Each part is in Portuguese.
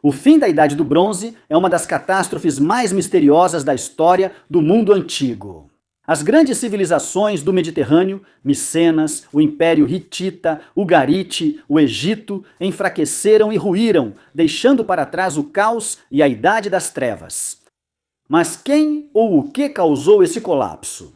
O fim da Idade do Bronze é uma das catástrofes mais misteriosas da história do mundo antigo. As grandes civilizações do Mediterrâneo, Micenas, o Império Hitita, Ugarite, o Egito, enfraqueceram e ruíram, deixando para trás o caos e a Idade das Trevas. Mas quem ou o que causou esse colapso?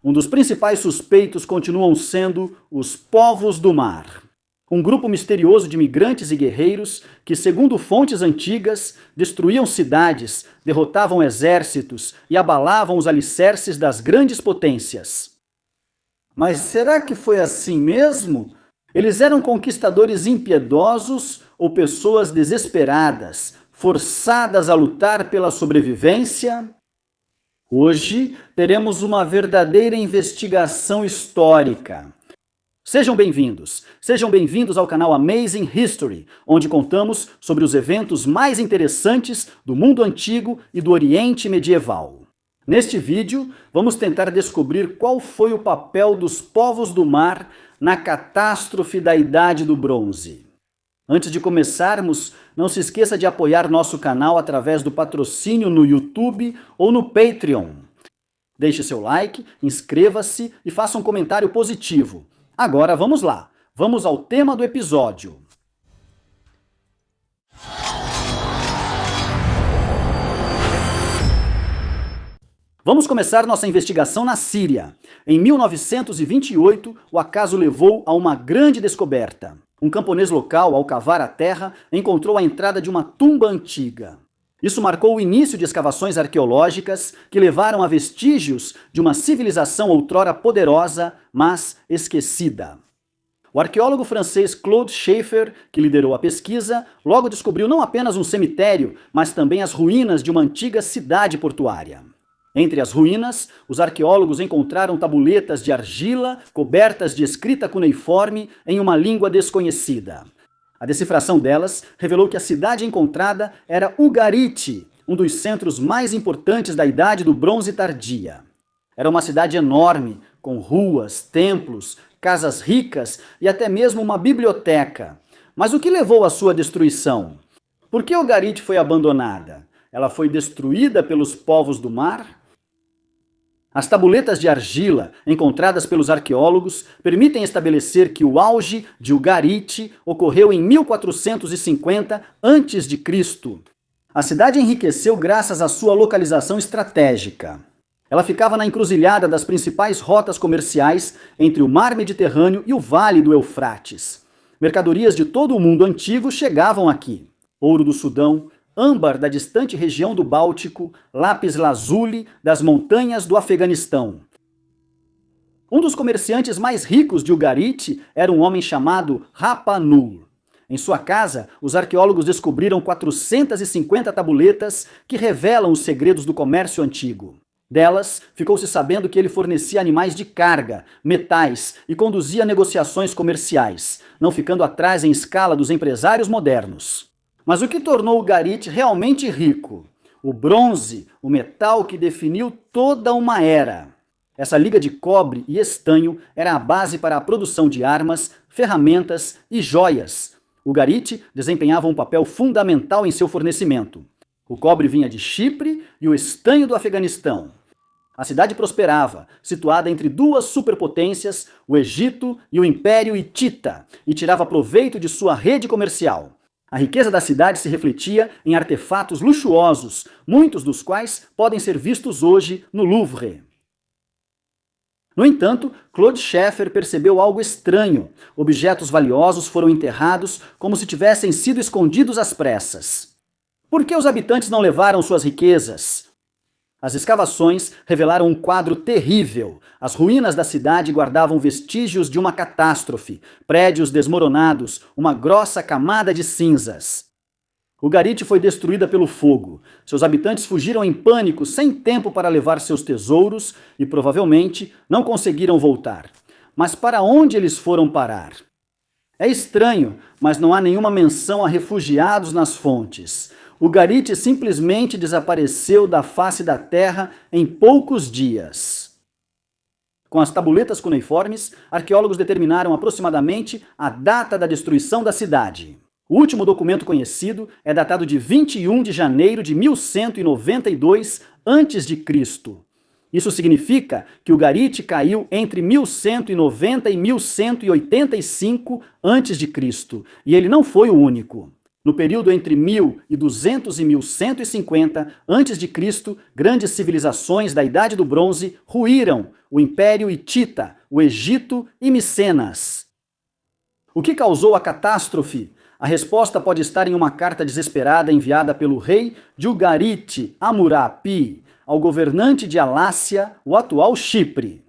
Um dos principais suspeitos continuam sendo os povos do mar. Um grupo misterioso de migrantes e guerreiros que, segundo fontes antigas, destruíam cidades, derrotavam exércitos e abalavam os alicerces das grandes potências. Mas será que foi assim mesmo? Eles eram conquistadores impiedosos ou pessoas desesperadas, forçadas a lutar pela sobrevivência? Hoje teremos uma verdadeira investigação histórica. Sejam bem-vindos ao canal Amazing History, onde contamos sobre os eventos mais interessantes do mundo antigo e do Oriente Medieval. Neste vídeo, vamos tentar descobrir qual foi o papel dos povos do mar na catástrofe da Idade do Bronze. Antes de começarmos, não se esqueça de apoiar nosso canal através do patrocínio no YouTube ou no Patreon. Deixe seu like, inscreva-se e faça um comentário positivo. Agora vamos lá, vamos ao tema do episódio. Vamos começar nossa investigação na Síria. Em 1928, o acaso levou a uma grande descoberta. Um camponês local, ao cavar a terra, encontrou a entrada de uma tumba antiga. Isso marcou o início de escavações arqueológicas que levaram a vestígios de uma civilização outrora poderosa, mas esquecida. O arqueólogo francês Claude Schaeffer, que liderou a pesquisa, logo descobriu não apenas um cemitério, mas também as ruínas de uma antiga cidade portuária. Entre as ruínas, os arqueólogos encontraram tabuletas de argila cobertas de escrita cuneiforme em uma língua desconhecida. A decifração delas revelou que a cidade encontrada era Ugarite, um dos centros mais importantes da Idade do Bronze Tardia. Era uma cidade enorme, com ruas, templos, casas ricas e até mesmo uma biblioteca. Mas o que levou à sua destruição? Por que Ugarite foi abandonada? Ela foi destruída pelos povos do mar? As tabuletas de argila, encontradas pelos arqueólogos, permitem estabelecer que o auge de Ugarite ocorreu em 1450 a.C. A cidade enriqueceu graças à sua localização estratégica. Ela ficava na encruzilhada das principais rotas comerciais entre o mar Mediterrâneo e o Vale do Eufrates. Mercadorias de todo o mundo antigo chegavam aqui. Ouro do Sudão, âmbar da distante região do Báltico, lápis-lazuli das montanhas do Afeganistão. Um dos comerciantes mais ricos de Ugarite era um homem chamado Rapa Nur. Em sua casa, os arqueólogos descobriram 450 tabuletas que revelam os segredos do comércio antigo. Delas, ficou-se sabendo que ele fornecia animais de carga, metais e conduzia negociações comerciais, não ficando atrás em escala dos empresários modernos. Mas o que tornou Ugarite realmente rico? O bronze, o metal que definiu toda uma era. Essa liga de cobre e estanho era a base para a produção de armas, ferramentas e joias. Ugarite desempenhava um papel fundamental em seu fornecimento. O cobre vinha de Chipre e o estanho do Afeganistão. A cidade prosperava, situada entre duas superpotências, o Egito e o Império Hitita, e tirava proveito de sua rede comercial. A riqueza da cidade se refletia em artefatos luxuosos, muitos dos quais podem ser vistos hoje no Louvre. No entanto, Claude Schaeffer percebeu algo estranho. Objetos valiosos foram enterrados como se tivessem sido escondidos às pressas. Por que os habitantes não levaram suas riquezas? As escavações revelaram um quadro terrível. As ruínas da cidade guardavam vestígios de uma catástrofe, prédios desmoronados, uma grossa camada de cinzas. Ugarite foi destruída pelo fogo. Seus habitantes fugiram em pânico, sem tempo para levar seus tesouros e provavelmente não conseguiram voltar. Mas para onde eles foram parar? É estranho, mas não há nenhuma menção a refugiados nas fontes. Ugarite simplesmente desapareceu da face da terra em poucos dias. Com as tabuletas cuneiformes, arqueólogos determinaram aproximadamente a data da destruição da cidade. O último documento conhecido é datado de 21 de janeiro de 1192 a.C. Isso significa que Ugarit caiu entre 1190 e 1185 a.C., e ele não foi o único. No período entre 1200 e 1150 a.C., grandes civilizações da Idade do Bronze ruíram o Império Hitita, o Egito e Micenas. O que causou a catástrofe? A resposta pode estar em uma carta desesperada enviada pelo rei de Ugarit Hammurapi ao governante de Alácia, o atual Chipre.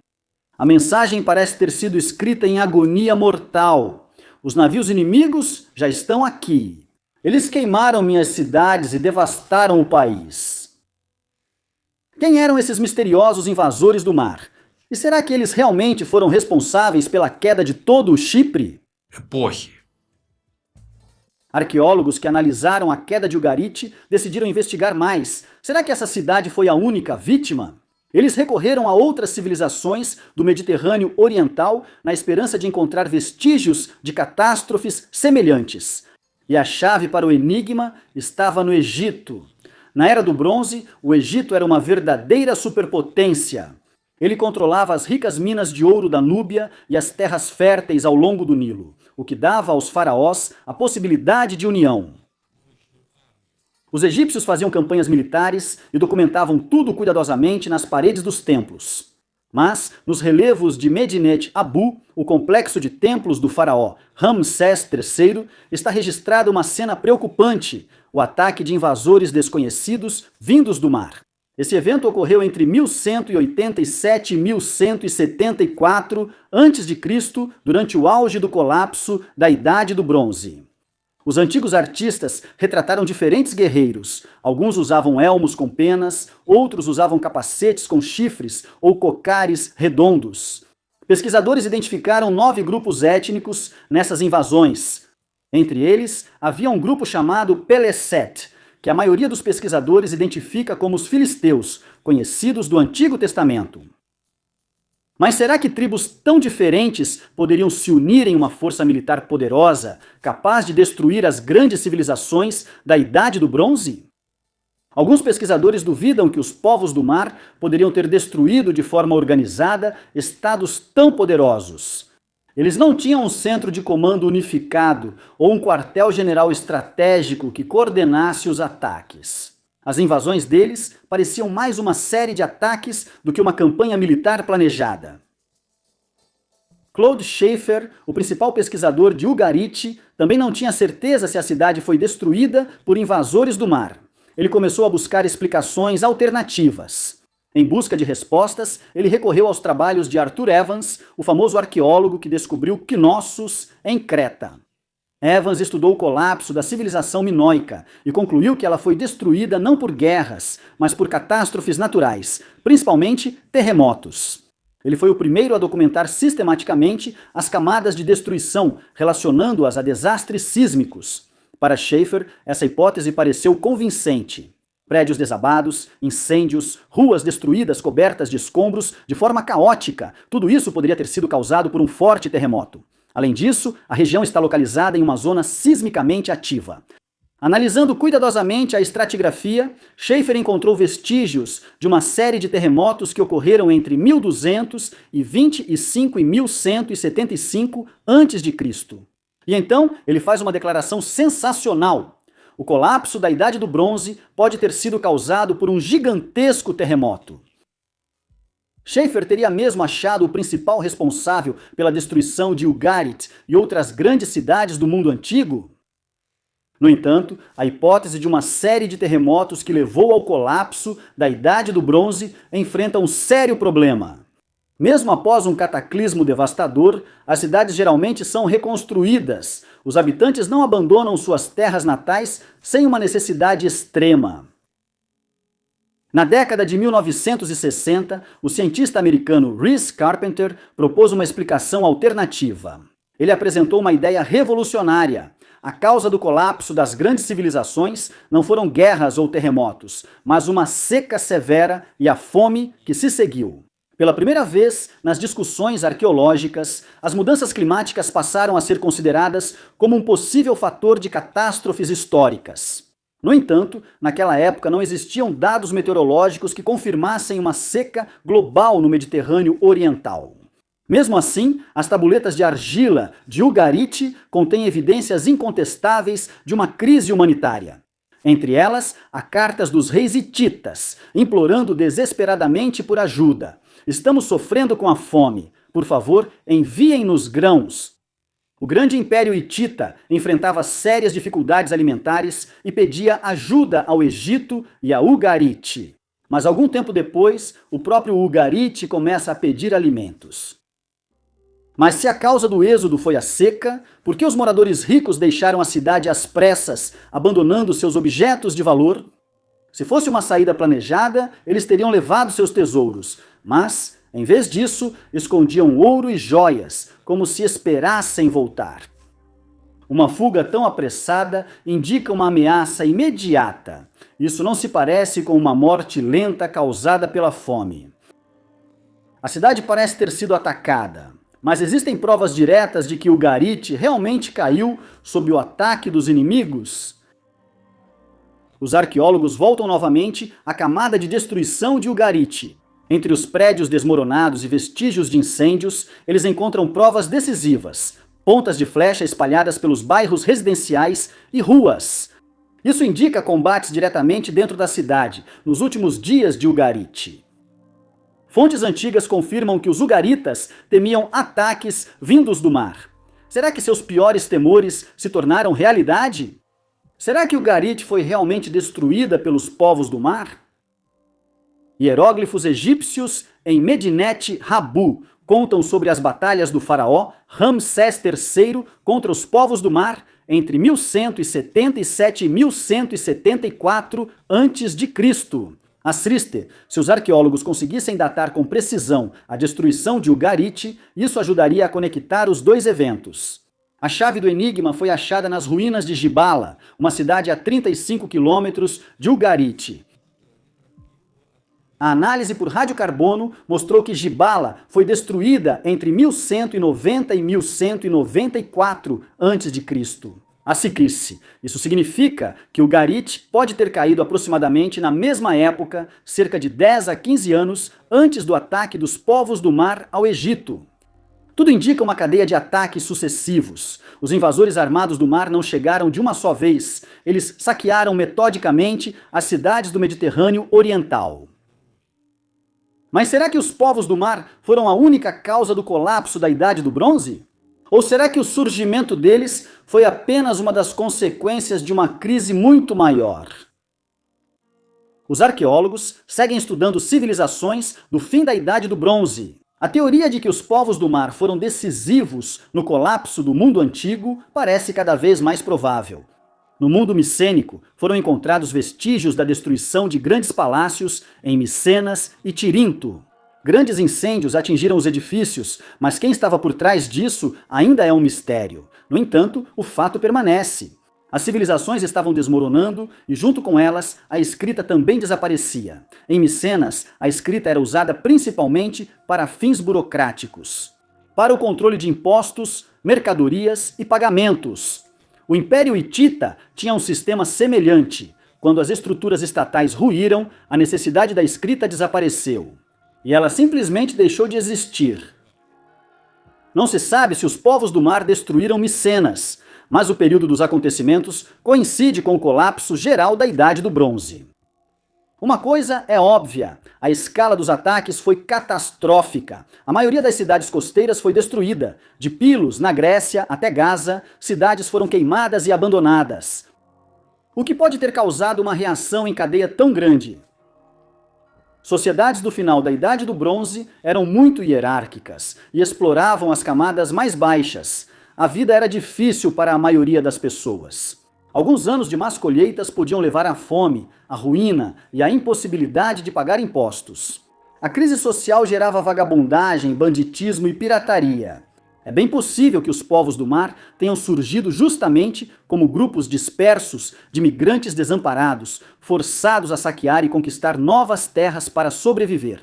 A mensagem parece ter sido escrita em agonia mortal. Os navios inimigos já estão aqui. Eles queimaram minhas cidades e devastaram o país. Quem eram esses misteriosos invasores do mar? E será que eles realmente foram responsáveis pela queda de todo o Chipre? Arqueólogos que analisaram a queda de Ugarit decidiram investigar mais. Será que essa cidade foi a única vítima? Eles recorreram a outras civilizações do Mediterrâneo Oriental na esperança de encontrar vestígios de catástrofes semelhantes. E a chave para o enigma estava no Egito. Na Era do Bronze, o Egito era uma verdadeira superpotência. Ele controlava as ricas minas de ouro da Núbia e as terras férteis ao longo do Nilo, o que dava aos faraós a possibilidade de união. Os egípcios faziam campanhas militares e documentavam tudo cuidadosamente nas paredes dos templos. Mas, nos relevos de Medinet Abu, o complexo de templos do faraó Ramsés III, está registrada uma cena preocupante: o ataque de invasores desconhecidos vindos do mar. Esse evento ocorreu entre 1187 e 1174 a.C., durante o auge do colapso da Idade do Bronze. Os antigos artistas retrataram diferentes guerreiros. Alguns usavam elmos com penas, outros usavam capacetes com chifres ou cocares redondos. Pesquisadores identificaram 9 grupos étnicos nessas invasões. Entre eles, havia um grupo chamado Peleset, que a maioria dos pesquisadores identifica como os filisteus, conhecidos do Antigo Testamento. Mas será que tribos tão diferentes poderiam se unir em uma força militar poderosa, capaz de destruir as grandes civilizações da Idade do Bronze? Alguns pesquisadores duvidam que os povos do mar poderiam ter destruído de forma organizada estados tão poderosos. Eles não tinham um centro de comando unificado ou um quartel-general estratégico que coordenasse os ataques. As invasões deles pareciam mais uma série de ataques do que uma campanha militar planejada. Claude Schaeffer, o principal pesquisador de Ugarit, também não tinha certeza se a cidade foi destruída por invasores do mar. Ele começou a buscar explicações alternativas. Em busca de respostas, ele recorreu aos trabalhos de Arthur Evans, o famoso arqueólogo que descobriu Knossos em Creta. Evans estudou o colapso da civilização minoica e concluiu que ela foi destruída não por guerras, mas por catástrofes naturais, principalmente terremotos. Ele foi o primeiro a documentar sistematicamente as camadas de destruição, relacionando-as a desastres sísmicos. Para Schaeffer, essa hipótese pareceu convincente. Prédios desabados, incêndios, ruas destruídas cobertas de escombros de forma caótica. Tudo isso poderia ter sido causado por um forte terremoto. Além disso, a região está localizada em uma zona sismicamente ativa. Analisando cuidadosamente a estratigrafia, Schaeffer encontrou vestígios de uma série de terremotos que ocorreram entre 1225 e 1175 a.C. E então, ele faz uma declaração sensacional. O colapso da Idade do Bronze pode ter sido causado por um gigantesco terremoto. Schaeffer teria mesmo achado o principal responsável pela destruição de Ugarit e outras grandes cidades do mundo antigo? No entanto, a hipótese de uma série de terremotos que levou ao colapso da Idade do Bronze enfrenta um sério problema. Mesmo após um cataclismo devastador, as cidades geralmente são reconstruídas. Os habitantes não abandonam suas terras natais sem uma necessidade extrema. Na década de 1960, o cientista americano Rhys Carpenter propôs uma explicação alternativa. Ele apresentou uma ideia revolucionária. A causa do colapso das grandes civilizações não foram guerras ou terremotos, mas uma seca severa e a fome que se seguiu. Pela primeira vez, nas discussões arqueológicas, as mudanças climáticas passaram a ser consideradas como um possível fator de catástrofes históricas. No entanto, naquela época não existiam dados meteorológicos que confirmassem uma seca global no Mediterrâneo Oriental. Mesmo assim, as tabuletas de argila de Ugarit contêm evidências incontestáveis de uma crise humanitária. Entre elas, há cartas dos reis hititas, implorando desesperadamente por ajuda. Estamos sofrendo com a fome. Por favor, enviem-nos grãos. O grande império hitita enfrentava sérias dificuldades alimentares e pedia ajuda ao Egito e a Ugarit. Mas algum tempo depois, o próprio Ugarit começa a pedir alimentos. Mas se a causa do êxodo foi a seca, por que os moradores ricos deixaram a cidade às pressas, abandonando seus objetos de valor? Se fosse uma saída planejada, eles teriam levado seus tesouros, mas, em vez disso, escondiam ouro e joias, como se esperassem voltar. Uma fuga tão apressada indica uma ameaça imediata. Isso não se parece com uma morte lenta causada pela fome. A cidade parece ter sido atacada, mas existem provas diretas de que Ugarit realmente caiu sob o ataque dos inimigos? Os arqueólogos voltam novamente à camada de destruição de Ugarit. Entre os prédios desmoronados e vestígios de incêndios, eles encontram provas decisivas, pontas de flecha espalhadas pelos bairros residenciais e ruas. Isso indica combates diretamente dentro da cidade, nos últimos dias de Ugarit. Fontes antigas confirmam que os Ugaritas temiam ataques vindos do mar. Será que seus piores temores se tornaram realidade? Será que Ugarit foi realmente destruída pelos povos do mar? Hieróglifos egípcios em Medinet Habu contam sobre as batalhas do faraó Ramsés III contra os povos do mar entre 1177 e 1174 a.C. Asriste, se os arqueólogos conseguissem datar com precisão a destruição de Ugarit, isso ajudaria a conectar os dois eventos. A chave do enigma foi achada nas ruínas de Gibala, uma cidade a 35 quilômetros de Ugarit. A análise por radiocarbono mostrou que Gibala foi destruída entre 1190 e 1194 a.C. A Sicrisse. Isso significa que Ugarit pode ter caído aproximadamente na mesma época, cerca de 10 a 15 anos antes do ataque dos povos do mar ao Egito. Tudo indica uma cadeia de ataques sucessivos. Os invasores armados do mar não chegaram de uma só vez. Eles saquearam metodicamente as cidades do Mediterrâneo Oriental. Mas será que os povos do mar foram a única causa do colapso da Idade do Bronze? Ou será que o surgimento deles foi apenas uma das consequências de uma crise muito maior? Os arqueólogos seguem estudando civilizações do fim da Idade do Bronze. A teoria de que os povos do mar foram decisivos no colapso do mundo antigo parece cada vez mais provável. No mundo micênico, foram encontrados vestígios da destruição de grandes palácios em Micenas e Tirinto. Grandes incêndios atingiram os edifícios, mas quem estava por trás disso ainda é um mistério. No entanto, o fato permanece. As civilizações estavam desmoronando e, junto com elas, a escrita também desaparecia. Em Micenas, a escrita era usada principalmente para fins burocráticos, para o controle de impostos, mercadorias e pagamentos. O Império Hitita tinha um sistema semelhante. Quando as estruturas estatais ruíram, a necessidade da escrita desapareceu. E ela simplesmente deixou de existir. Não se sabe se os povos do mar destruíram Micenas, mas o período dos acontecimentos coincide com o colapso geral da Idade do Bronze. Uma coisa é óbvia, a escala dos ataques foi catastrófica. A maioria das cidades costeiras foi destruída. De Pilos, na Grécia, até Gaza, cidades foram queimadas e abandonadas. O que pode ter causado uma reação em cadeia tão grande? Sociedades do final da Idade do Bronze eram muito hierárquicas e exploravam as camadas mais baixas. A vida era difícil para a maioria das pessoas. Alguns anos de más colheitas podiam levar à fome, à ruína e à impossibilidade de pagar impostos. A crise social gerava vagabundagem, banditismo e pirataria. É bem possível que os povos do mar tenham surgido justamente como grupos dispersos de migrantes desamparados, forçados a saquear e conquistar novas terras para sobreviver.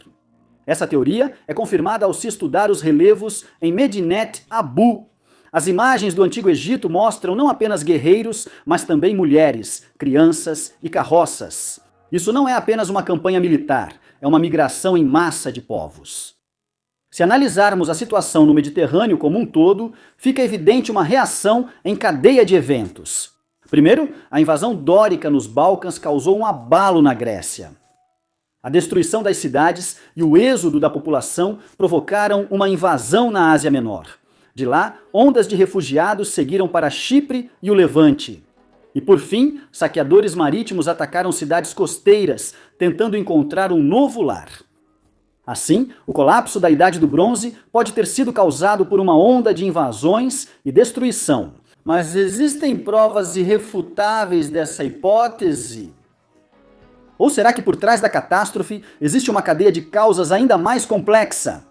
Essa teoria é confirmada ao se estudar os relevos em Medinet Abu. As imagens do Antigo Egito mostram não apenas guerreiros, mas também mulheres, crianças e carroças. Isso não é apenas uma campanha militar, é uma migração em massa de povos. Se analisarmos a situação no Mediterrâneo como um todo, fica evidente uma reação em cadeia de eventos. Primeiro, a invasão dórica nos Balcãs causou um abalo na Grécia. A destruição das cidades e o êxodo da população provocaram uma invasão na Ásia Menor. De lá, ondas de refugiados seguiram para Chipre e o Levante. E por fim, saqueadores marítimos atacaram cidades costeiras, tentando encontrar um novo lar. Assim, o colapso da Idade do Bronze pode ter sido causado por uma onda de invasões e destruição. Mas existem provas irrefutáveis dessa hipótese? Ou será que por trás da catástrofe existe uma cadeia de causas ainda mais complexa?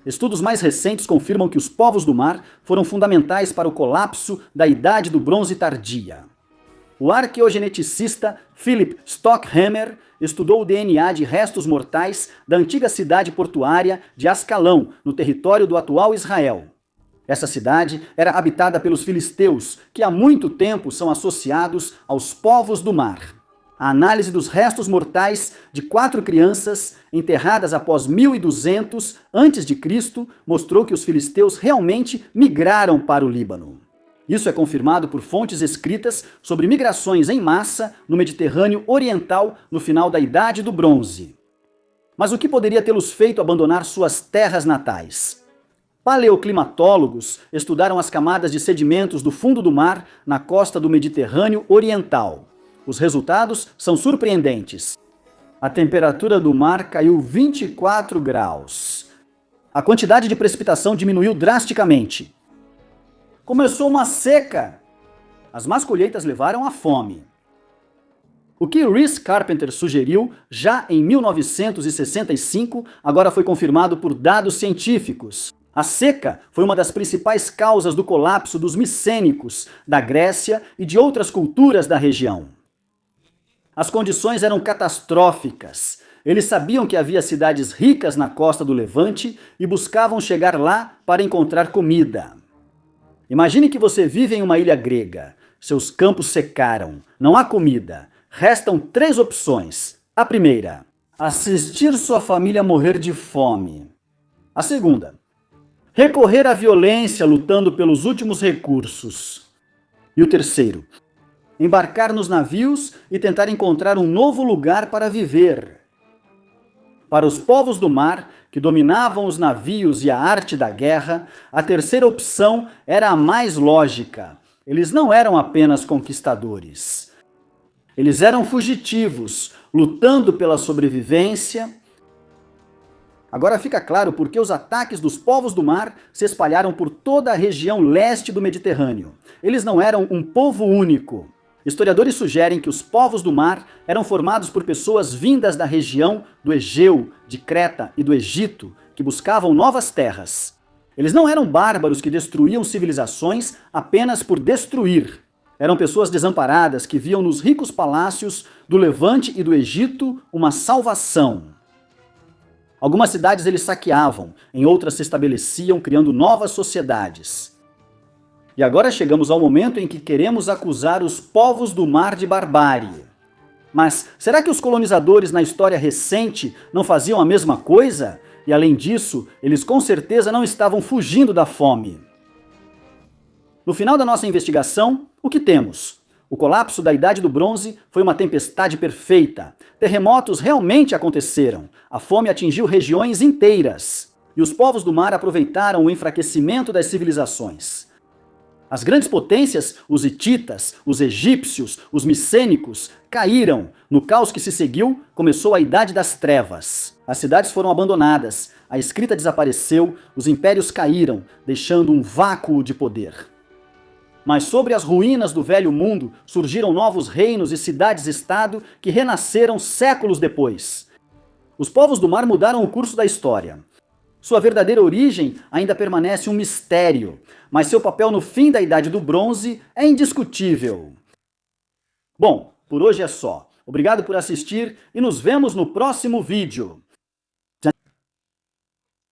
Estudos mais recentes confirmam que os povos do mar foram fundamentais para o colapso da Idade do Bronze tardia. O arqueogeneticista Philip Stockhammer estudou o DNA de restos mortais da antiga cidade portuária de Ascalão, no território do atual Israel. Essa cidade era habitada pelos filisteus, que há muito tempo são associados aos povos do mar. A análise dos restos mortais de 4 crianças enterradas após 1200 a.C. mostrou que os filisteus realmente migraram para o Líbano. Isso é confirmado por fontes escritas sobre migrações em massa no Mediterrâneo Oriental no final da Idade do Bronze. Mas o que poderia tê-los feito abandonar suas terras natais? Paleoclimatólogos estudaram as camadas de sedimentos do fundo do mar na costa do Mediterrâneo Oriental. Os resultados são surpreendentes. A temperatura do mar caiu 24 graus. A quantidade de precipitação diminuiu drasticamente. Começou uma seca. As más colheitas levaram à fome. O que Rhys Carpenter sugeriu já em 1965 agora foi confirmado por dados científicos. A seca foi uma das principais causas do colapso dos micênicos, da Grécia e de outras culturas da região. As condições eram catastróficas. Eles sabiam que havia cidades ricas na costa do Levante e buscavam chegar lá para encontrar comida. Imagine que você vive em uma ilha grega. Seus campos secaram, não há comida. Restam 3 opções. A primeira, assistir sua família morrer de fome. A segunda, recorrer à violência lutando pelos últimos recursos. E o terceiro, embarcar nos navios e tentar encontrar um novo lugar para viver. Para os povos do mar, que dominavam os navios e a arte da guerra, a terceira opção era a mais lógica. Eles não eram apenas conquistadores. Eles eram fugitivos, lutando pela sobrevivência. Agora fica claro por que os ataques dos povos do mar se espalharam por toda a região leste do Mediterrâneo. Eles não eram um povo único. Historiadores sugerem que os povos do mar eram formados por pessoas vindas da região do Egeu, de Creta e do Egito, que buscavam novas terras. Eles não eram bárbaros que destruíam civilizações apenas por destruir. Eram pessoas desamparadas que viam nos ricos palácios do Levante e do Egito uma salvação. Algumas cidades eles saqueavam, em outras se estabeleciam criando novas sociedades. E agora chegamos ao momento em que queremos acusar os povos do mar de barbárie. Mas será que os colonizadores na história recente não faziam a mesma coisa? E além disso, eles com certeza não estavam fugindo da fome. No final da nossa investigação, o que temos? O colapso da Idade do Bronze foi uma tempestade perfeita. Terremotos realmente aconteceram. A fome atingiu regiões inteiras. E os povos do mar aproveitaram o enfraquecimento das civilizações. As grandes potências, os hititas, os egípcios, os micênicos, caíram. No caos que se seguiu, começou a Idade das Trevas. As cidades foram abandonadas, a escrita desapareceu, os impérios caíram, deixando um vácuo de poder. Mas sobre as ruínas do velho mundo surgiram novos reinos e cidades-estado que renasceram séculos depois. Os povos do mar mudaram o curso da história. Sua verdadeira origem ainda permanece um mistério, mas seu papel no fim da Idade do Bronze é indiscutível. Bom, por hoje é só. Obrigado por assistir e nos vemos no próximo vídeo.